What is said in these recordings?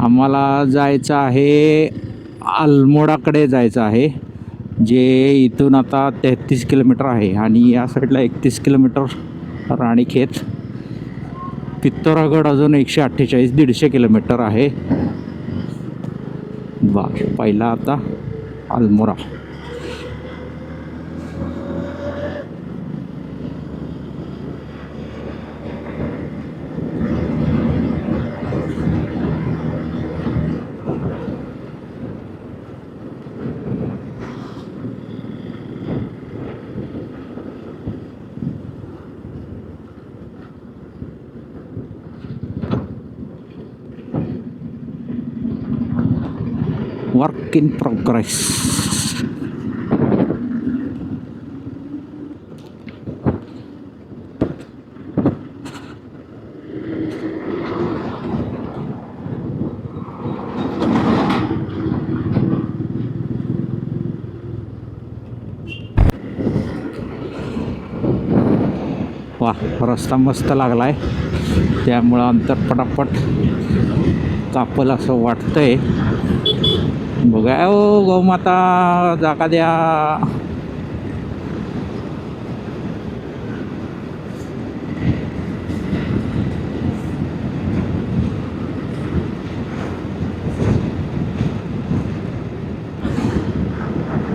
आम्हाला जायचं आहे, अल्मोडाकडे जायचं आहे, जे इथून आता 33 किलोमीटर आहे आणि या साईडला 31 किलोमीटर राणीखेत. पित्तोरागड अजून 148, 150 किलोमीटर आहे. पहिला आता अल्मोडा. Work in progress. वा, रस्ता मस्त लागलाय, त्यामुळं अंतर पटापट कापल असं वाटतंय. बघा ओ गौमाता, जागा द्या.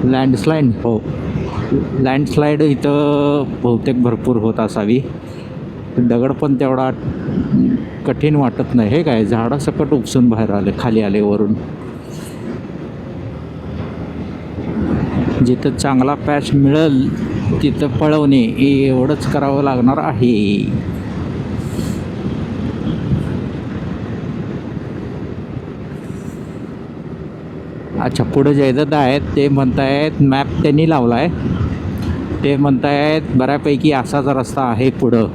लँडस्लाईड, हो, लँडस्लाईड इथं बहुतेक भरपूर होत असावी. दगड पण तेवढा कठीण वाटत नाही. हे काय, झाडं सकट उपसून बाहेर आले, खाली आले वरून. जिथं चांगला पॅच मिळेल तिथं पळवणे एवढंच करावं लागणार आहे. अच्छा, पुढे जयदत्त आहेत, ते म्हणतायत मॅप त्यांनी लावला आहे, ते म्हणतायत बऱ्यापैकी असाच रस्ता आहे पुढं,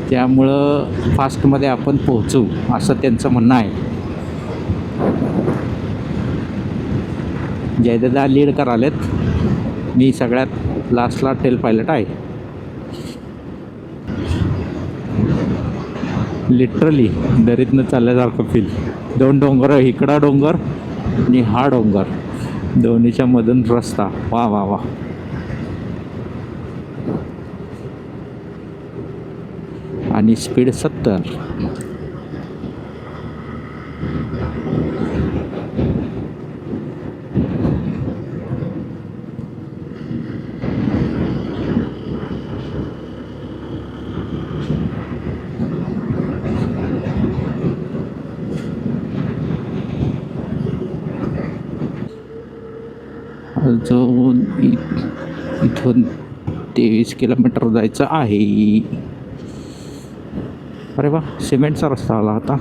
त्यामुळं फास्टमध्ये आपण पोहोचू, असं त्यांचं म्हणणं आहे. जयदत्त लीड करालेत, मी सगळ्यात लास्टला टेल पायलट आहे. लिटरली दरीतनं चालल्यासारखं फील. दोन डोंगर, इकडा डोंगर आणि हा डोंगर, दोन्हीच्या मधून रस्ता. वा वा वा. आणि स्पीड 70. अजून इथून 23 किलोमीटर जायचं आहे. अरे वा, सिमेंटचा रस्ता आला आता.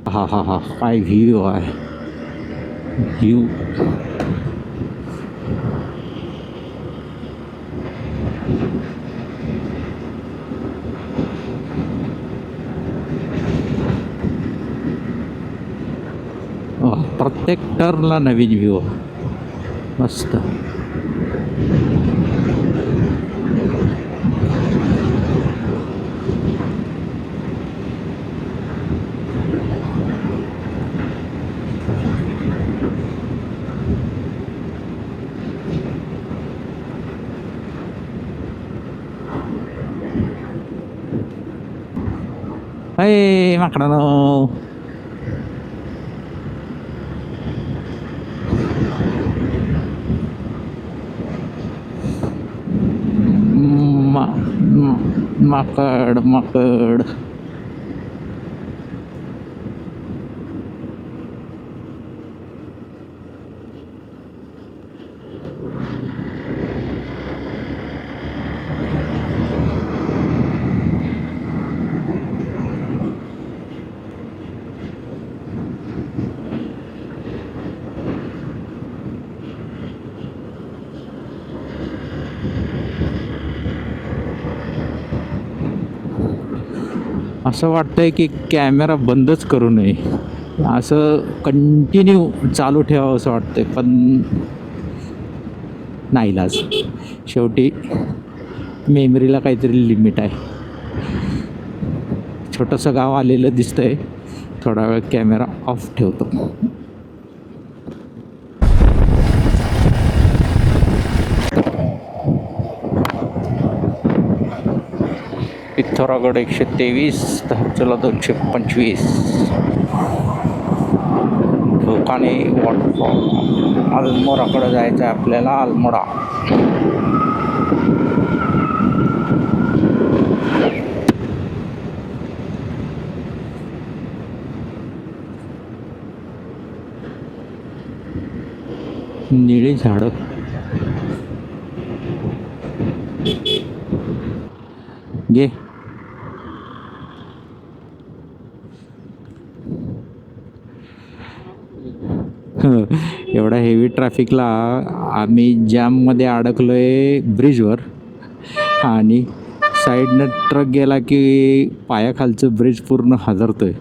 हा हा हा, काय व्ह्यू आहे, व्ह्यू. प्रत्येक टर्नला नवीन व्ह्यू, मस्त. Hey, makrano. Makad. असं वाटतंय की कॅमेरा बंदच करू नये, असं कंटिन्यू चालू ठेवावं असं वाटतंय, पण नाईलाज. शेवटी मेमरीला काहीतरी लिमिट आहे. छोटंसं गाव आलेलं दिसतंय. थोडा वेळ कॅमेरा ऑफ ठेवतो. पिथोरागड 123, धारचुला 225, भोकाने वॉटरफॉल. अल्मोराकडे जायचं आहे आपल्याला. अल्मोडा. निळी झाडं. घे. एवढा हेवी ट्रॅफिकला आम्ही जॅममध्ये अडकलो आहे ब्रिजवर, आणि साईडनं ट्रक गेला की पायाखालचं ब्रिज पूर्ण हादरतोय.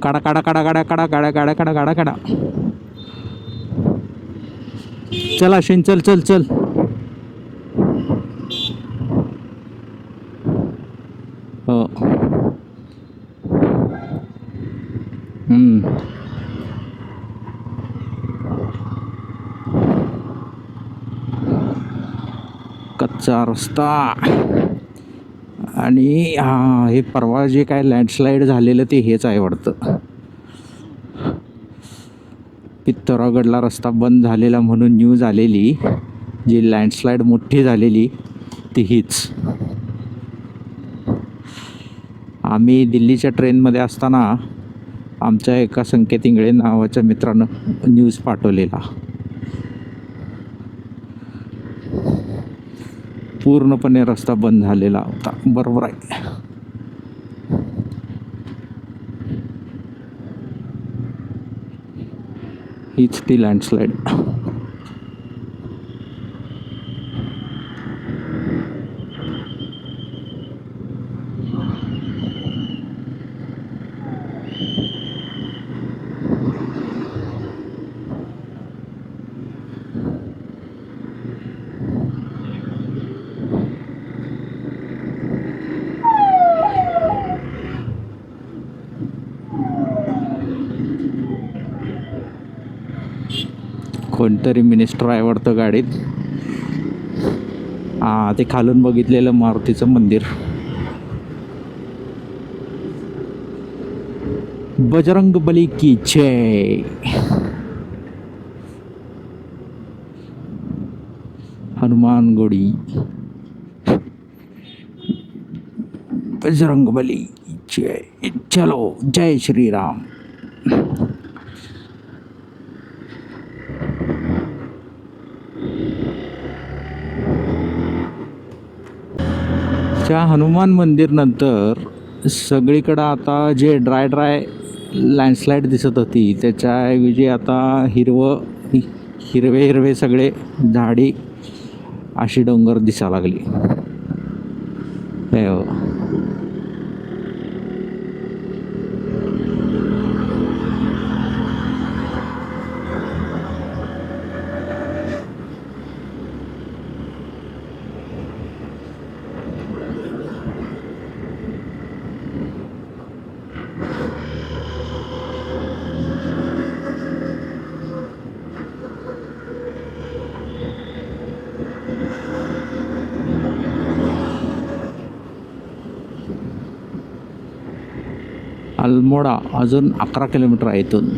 काढा काढा काढा काढा काढा काढा काढा काढा काढा काढा. चल अश्विन, चल चल चल. हो. कच्चा रस्ता. आणि हे परवा जे काय लँडस्लाईड झालेलं ते हेच आहे वाटतं. पित्तोरागडला रस्ता बंद झालेला म्हणून न्यूज आलेली. जी लँडस्लाईड मोठी झालेली ती हीच. आम्ही दिल्लीच्या ट्रेनमध्ये असताना आमच्या एका संकेत इंगळे नावाच्या मित्रानं न्यूज पाठवलेला. पूर्णपणे रस्ता बंद झालेला होता. बरोबर आहे. हीच ती लँडस्लाईड. कोणतरी मिनिस्टर आहे वाटतं गाडीत. ते खालून बघितलेलं मारुतीचं मंदिर. बजरंग बली की जय. हनुमान गोड़ी. बजरंग बली की जय. चलो जय श्री राम. त्या हनुमान मंदिर नंतर सगळीकडं आता जे ड्राय लँडस्लाईड दिसत होती त्याच्याऐवजी आता हिरवे सगळे झाडी अशी डोंगर दिसा लागली. अल्मोडा अजून 11 किलोमीटर आहे इथून.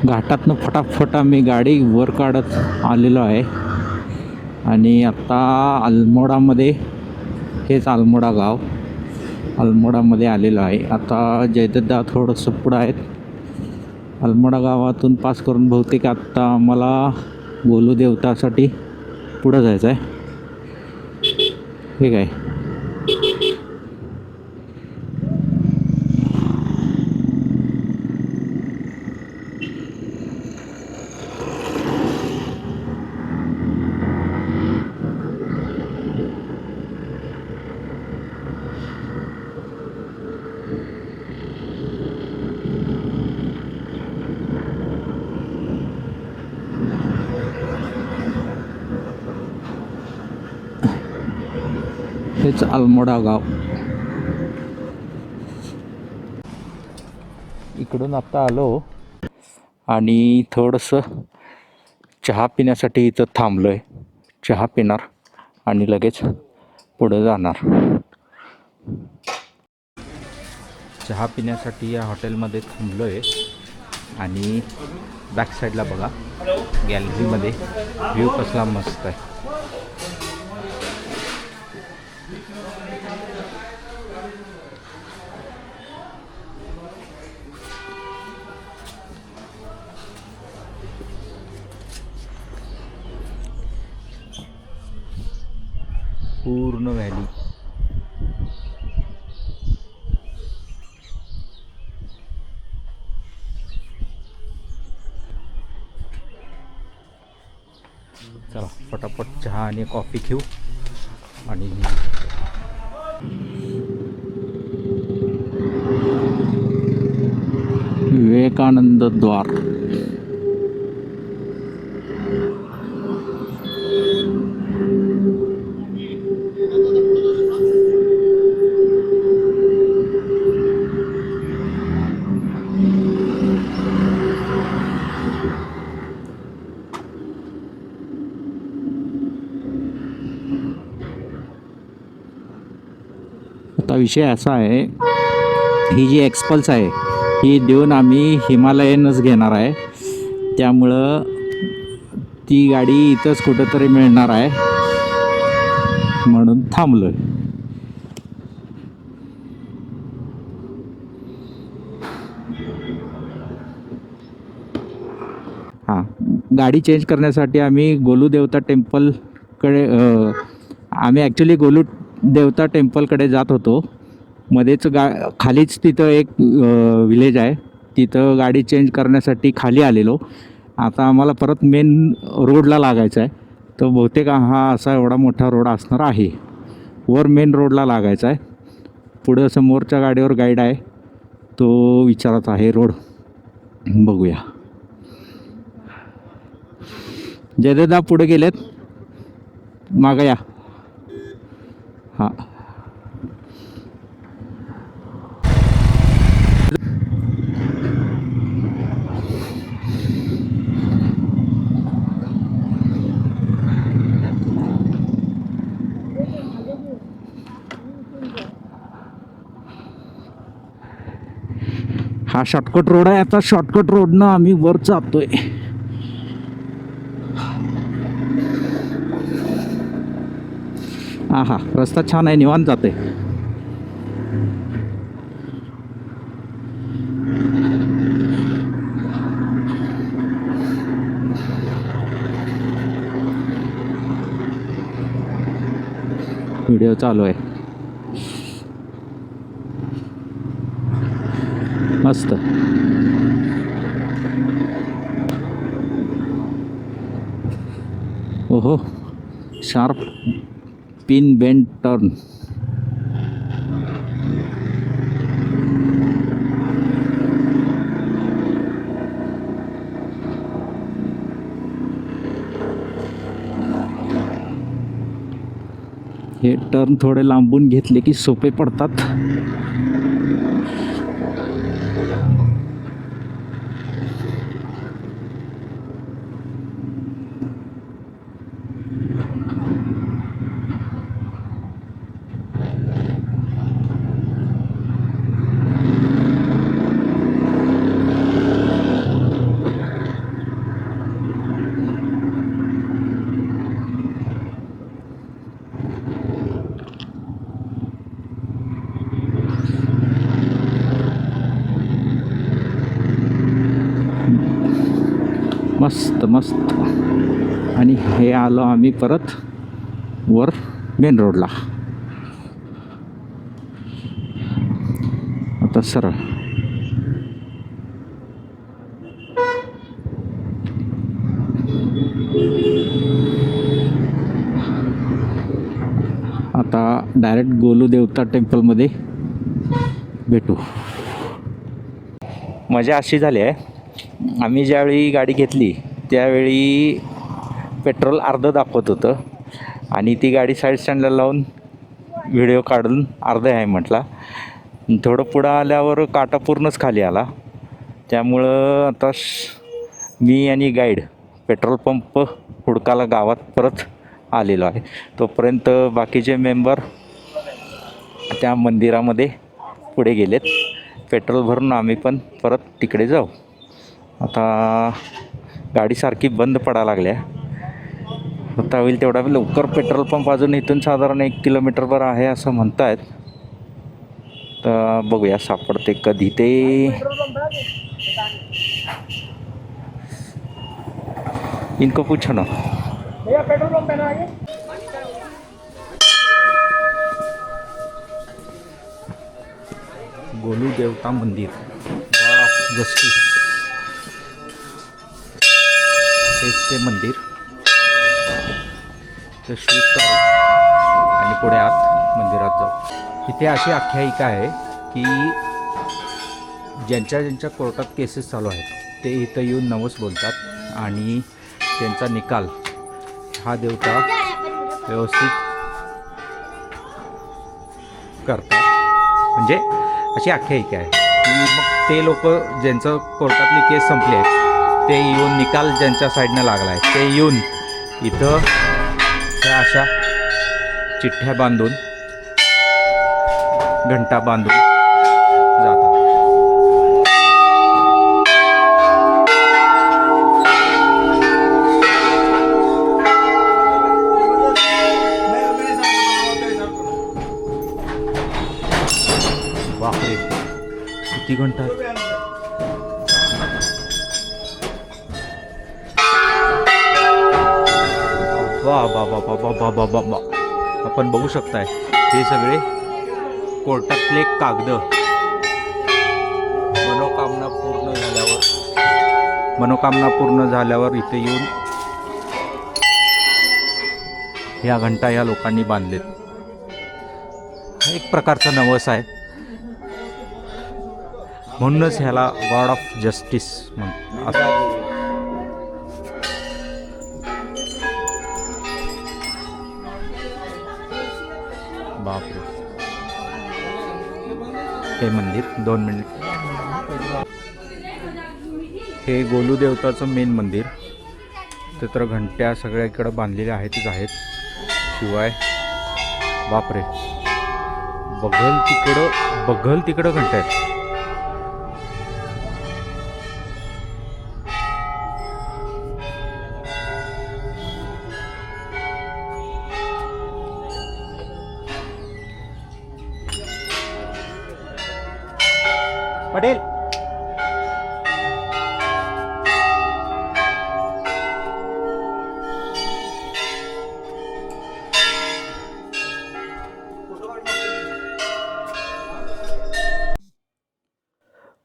घाटातनं फटाफट आम्ही गाडी वर काढत आलेलो आहे. आणि आत्ता अल्मोडामध्ये, हेच अल्मोडा गाव, अल्मोडामध्ये आलेलो आहे. आता जयदत्ता थोडंसं पुढं आहेत. अल्मोडा गावातून पास करून बहुतेक आत्ता आम्हाला गोलू देवतासाठी पुढं जायचं आहे. हे काय हेच अल्मोडा गाव. इकडून आत्ता आलो आणि थोडंसं चहा पिण्यासाठी इथं थांबलो आहे. चहा पिणार आणि लगेच पुढं जाणार. चहा पिण्यासाठी या हॉटेलमध्ये थांबलो आहे आणि बॅक साईडला बघा, गॅलरीमध्ये व्ह्यू कसला मस्त आहे. पूर्ण व्हॅली. चला पटापट चहा आणि कॉफी घेऊ आणि विवेकानंद द्वार. आता विषय असा आहे, ही जी एक्सपल्स आहे ही देऊन आम्ही हिमालयनच घेणार आहे. त्यामुळं ती गाडी इथंच कुठंतरी मिळणार आहे म्हणून थांबलो आहे. हां, गाडी चेंज करण्यासाठी आम्ही गोलू देवता टेम्पलकडे, आम्ही ॲक्च्युली गोलू देवता टेम्पलकडे जात होतो. मध्येच खालीच तिथं एक विलेज आहे, तिथं गाडी चेंज करण्यासाठी खाली आलेलो. आता आम्हाला परत मेन रोडला लागायचं आहे. तो बहुतेक हा असा एवढा मोठा रोड असणार आहे. वर मेन रोडला लागायचा आहे. पुढं समोरच्या गाडीवर गाईड आहे, तो विचारत आहे रोड. बघूया. जयदेदा पुढे गेलेत, मागं या. हां, हा शॉर्टकट रोड आहे. आता शॉर्टकट रोडनं आम्ही वर जातोय. हा रस्ता छान आहे, निवांत जाते. व्हिडिओ चालू आहे. मस्त. ओहो, शार्प पिन बेंड टर्न. हे टर्न थोडे लांबून घेतले की सोपे पडतात. मस्त मस्त. आणि हे आलो आम्ही परत वर मेन रोडला. आता सरळ आता डायरेक्ट गोलू देवता टेम्पलमध्ये भेटू. मजा अशी झाली आहे, आम्ही ज्यावेळी गाडी घेतली त्यावेळी पेट्रोल अर्धं दाखवत होतं आणि ती गाडी साईड स्टँडला लावून व्हिडिओ काढून अर्धं आहे म्हटला. थोडं पुढं आल्यावर काटा पूर्णच खाली आला. त्यामुळं आता मी आणि गाईड पेट्रोल पंप हुडकाला गावात परत आलेलो आहे. तोपर्यंत बाकीचे मेंबर त्या मंदिरामध्ये पुढे गेलेत. पेट्रोल भरून आम्ही पण परत तिकडे जाऊ. आता गाडी सारखी बंद पडायला लागल्या. आता होईल तेवढा लवकर पेट्रोल पंप अजून इथून साधारण 1 किलोमीटरवर आहे असं म्हणतायत. तर बघूया सापडते कधी ते. इनको पूछो ना. पेट्रोल पंप है ना आगे. गोलू देवता मंदिर, गॉड ऑफ जस्टिस. हेच ते मंदिर. तर शूट करू आणि पुढे आत मंदिरात जाऊ. इथे अशी आख्यायिका आहे की ज्यांच्या कोर्टात केसेस चालू आहेत ते इथं येऊन नवस बोलतात आणि त्यांचा निकाल हा देवता व्यवस्थित करतात. म्हणजे अशी आख्यायिका आहे की मग ते लोक ज्यांचं कोर्टातली केस संपली आहे ते येऊन, निकाल ज्यांच्या साईडनं लागला आहे ते येऊन इथं ह्या अशा चिठ्ठ्या बांधून, घंटा बांधून जातात. बापरे, किती घंटा. वा बा बा बा बा बा बा बा. आपण बघू शकताय हे सगळे कोर्टातले कागद मनोकामना पूर्ण झाल्यावर इथे येऊन ह्या घंटा या लोकांनी बांधलेत. एक प्रकारचा नवस आहे, म्हणूनच ह्याला गॉड ऑफ जस्टिस म्हणतात. बापरे, हे मंदिर 2 मिनिट. हे गोलू देवताचं मेन मंदिर. ते तर घंट्या सगळ्या इकडं बांधलेल्या आहेतच आहेत. शिवाय बापरे, बघल तिकडं घंट्या आहेत. पटेल,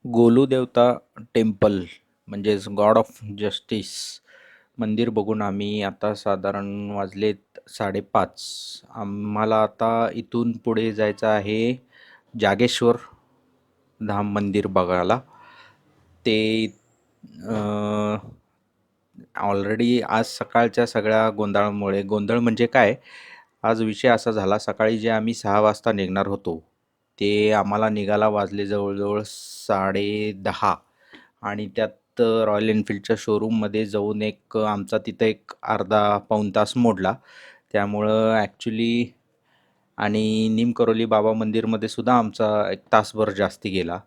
गोलू देवता टेम्पल म्हणजेच गॉड ऑफ जस्टिस मंदिर बघून आम्ही आता साधारण वाजलेत 5:30. आम्हाला आता इथून पुढे जायचं आहे जागेश्वर धाम मंदिर बघायला. ते ऑलरेडी आज सकाळच्या सगळ्या गोंधळामुळे, गोंधळ म्हणजे काय, आज विषय असा झाला, सकाळी जे आम्ही 6 वाजता निघणार होतो ते आम्हाला निघायला वाजले जवळजवळ 10:30. आणि त्यात रॉयल एनफिल्डच्या शोरूममध्ये जाऊन आमचा तिथं एक अर्धा-पाऊण तास मोडला. त्यामुळं ॲक्च्युली आणि निमकरोली बाबा मंदिरमध्ये सुद्धा आमचा 1 तासभर जास्ती गेला.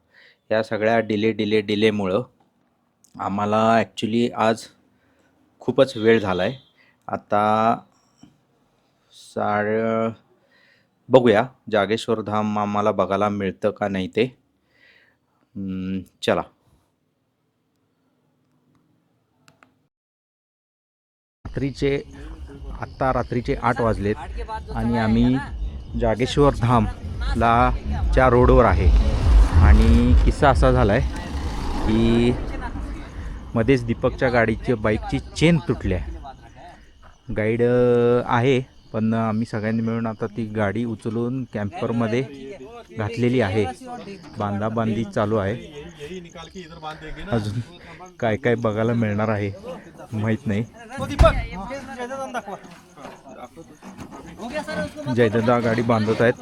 या सगळ्या डिलेमुळं आम्हाला ॲक्च्युली आज खूपच वेळ झाला आहे. आता बघूया जागेश्वर धाम आम्हाला बघायला मिळतं का नाही ते. चला. आत्ता रात्रीचे 8 वाजलेत आणि आम्ही जागेश्वर धामला च्या रोडवर आहे. आणि किस्सा असा झाला आहे की मध्येच दीपकच्या बाईकची चेन तुटली आहे. गाईड आहे, पण आम्ही सगळ्यांनी मिळून आता ती गाडी उचलून कॅम्परमध्ये घातलेली आहे. बांधाबांधी चालू आहे. अजून काय काय बघायला मिळणार आहे माहीत नाही. जयदादा गाडी बांधत आहेत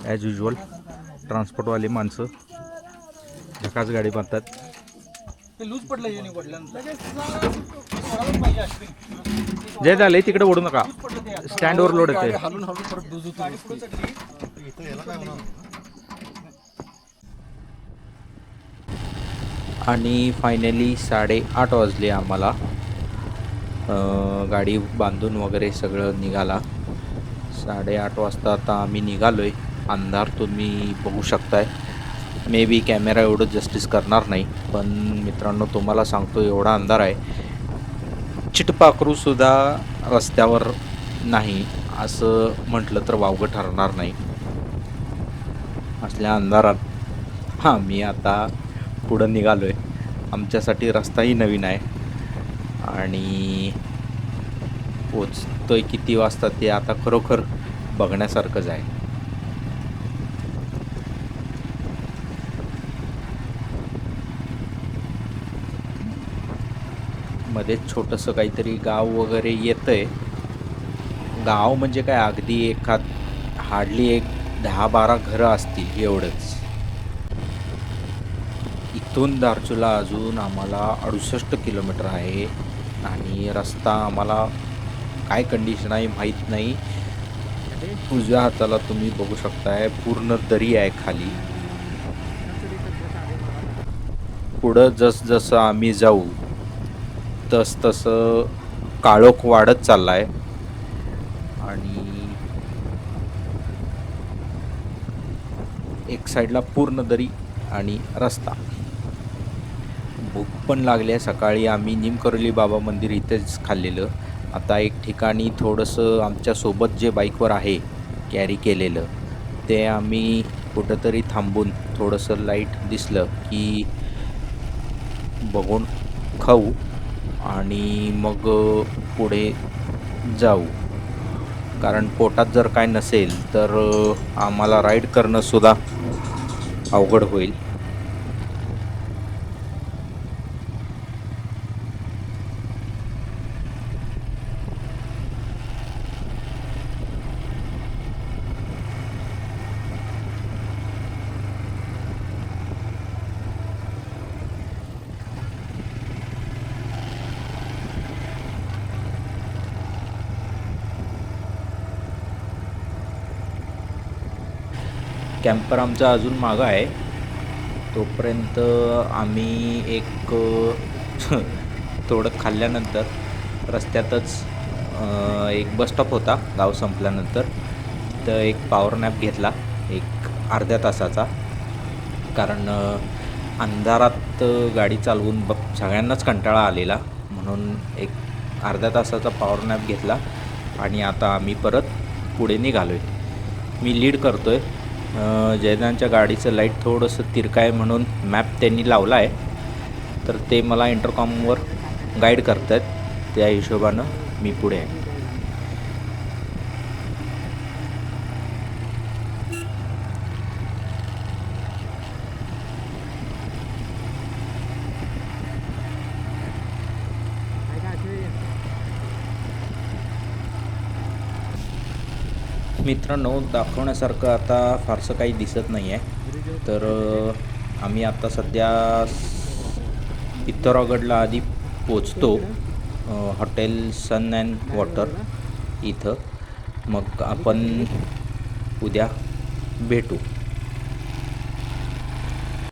ॲज युजल. ट्रान्सपोर्टवाली माणसं झकाच गाडी बांधतात. जयदा लय तिकडे ओढू नका, स्टँडवर लोड येते. आणि फायनली 8:30 वाजले आम्हाला. गाडी बांधून वगैरे सगळं निघाला. 8:30 वाजता आता आम्ही निघालो आहे. अंधार तुम्ही बघू शकताय. मे बी कॅमेरा एवढं जस्टिस करणार नाही, पण मित्रांनो तुम्हाला सांगतो एवढा अंधार आहे, चिटपाखरूसुद्धा रस्त्यावर नाही असं म्हटलं तर वावगं ठरणार नाही. असल्या अंधारात मी आता पुढं निघालो आहे. आमच्यासाठी रस्ताही नवीन आहे आणि पोचतो आहे किती वाजता ते आता खरोखर बघण्यासारखंच आहे. मध्येच छोटंसं काहीतरी गाव वगैरे येतं आहे. गाव म्हणजे काय, अगदी हार्डली 10-12 घरं असतील एवढंच. इथून दार्चूला अजून आम्हाला 68 किलोमीटर आहे आणि रस्ता आम्हाला काय कंडिशन आहे माहीत नाही. उजव्या हाताला तुम्ही बघू शकताय पूर्ण दरी आहे खाली. पुढं जसं आम्ही जाऊ तसं काळोख वाढत चालला आहे आणि एक साईडला पूर्ण दरी आणि रस्ता. भूक पण लागली आहे. सकाळी आम्ही निमकरोली बाबा मंदिर इथेच खाल्लेलं. आता एक ठिकाणी थोडंसं आमच्यासोबत जे बाईकवर आहे कॅरी केलेलं ते आम्ही कुठंतरी थांबून थोडंसं लाईट दिसलं की बघून खाऊ आणि मग पुढे जाऊ. कारण पोटात जर काय नसेल तर आम्हाला राईड करणंसुद्धा अवघड होईल. कॅम्पर आमचा अजून मागं आहे. तोपर्यंत आम्ही एक थोडं खाल्ल्यानंतर रस्त्यातच एक बसस्टॉप होता गाव संपल्यानंतर, तर एक पॉवर नॅप घेतला एक अर्ध्या तासाचा. कारण अंधारात गाडी चालवून सगळ्यांनाच कंटाळा आलेला, म्हणून एक अर्ध्या तासाचा पॉवर नॅप घेतला आणि आता आम्ही परत पुढे निघालो आहे. मी लीड करतो आहे. जयदांच्या गाडीचं लाईट थोडंसं तिरकं आहे म्हणून मॅप त्यांनी लावला आहे, तर ते मला इंटरकॉमवर गाईड करत आहेत. त्या हिशोबानं मी पुढे आहे. मित्रांनो, दाखवण्यासारखं आता फारसं काही दिसत नाही आहे. तर आम्ही आता सध्या पित्तोरागडला आधी पोचतो, हॉटेल सन अँड वॉटर इथं. मग आपण उद्या भेटू.